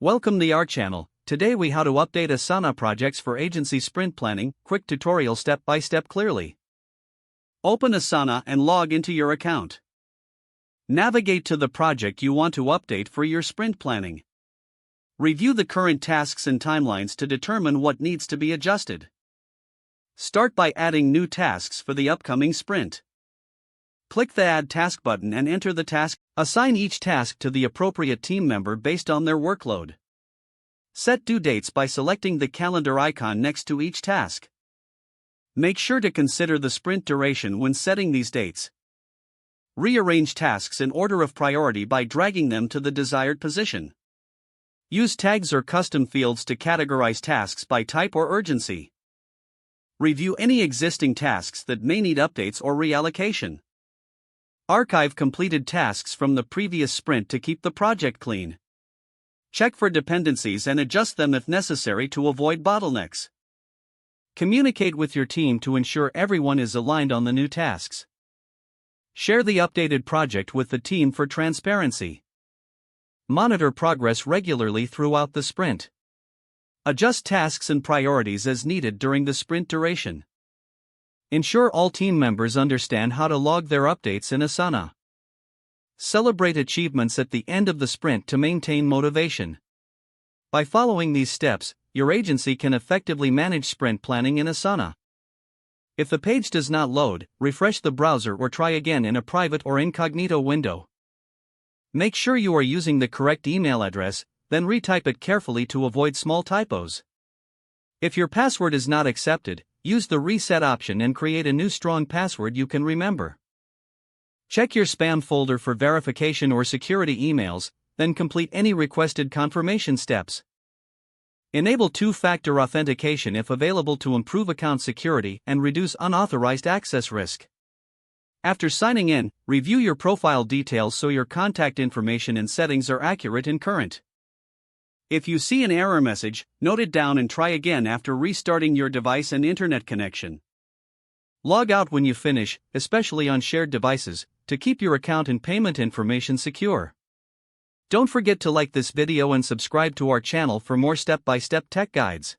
Welcome to our channel. Today we how to update Asana projects for agency sprint planning. Quick tutorial step by step clearly. Open Asana and log into your account. Navigate to the project you want to update for your sprint planning. Review the current tasks and timelines to determine what needs to be adjusted. Start by adding new tasks for the upcoming sprint. Click the Add Task button and enter the task. Assign each task to the appropriate team member based on their workload. Set due dates by selecting the calendar icon next to each task. Make sure to consider the sprint duration when setting these dates. Rearrange tasks in order of priority by dragging them to the desired position. Use tags or custom fields to categorize tasks by type or urgency. Review any existing tasks that may need updates or reallocation. Archive completed tasks from the previous sprint to keep the project clean. Check for dependencies and adjust them if necessary to avoid bottlenecks. Communicate with your team to ensure everyone is aligned on the new tasks. Share the updated project with the team for transparency. Monitor progress regularly throughout the sprint. Adjust tasks and priorities as needed during the sprint duration. Ensure all team members understand how to log their updates in Asana. Celebrate achievements at the end of the sprint to maintain motivation. By following these steps, your agency can effectively manage sprint planning in Asana. If the page does not load, refresh the browser or try again in a private or incognito window. Make sure you are using the correct email address, then retype it carefully to avoid small typos. If your password is not accepted, use the reset option and create a new strong password you can remember. Check your spam folder for verification or security emails, then complete any requested confirmation steps. Enable two-factor authentication if available to improve account security and reduce unauthorized access risk. After signing in, review your profile details so your contact information and settings are accurate and current. If you see an error message, note it down and try again after restarting your device and internet connection. Log out when you finish, especially on shared devices, to keep your account and payment information secure. Don't forget to like this video and subscribe to our channel for more step-by-step tech guides.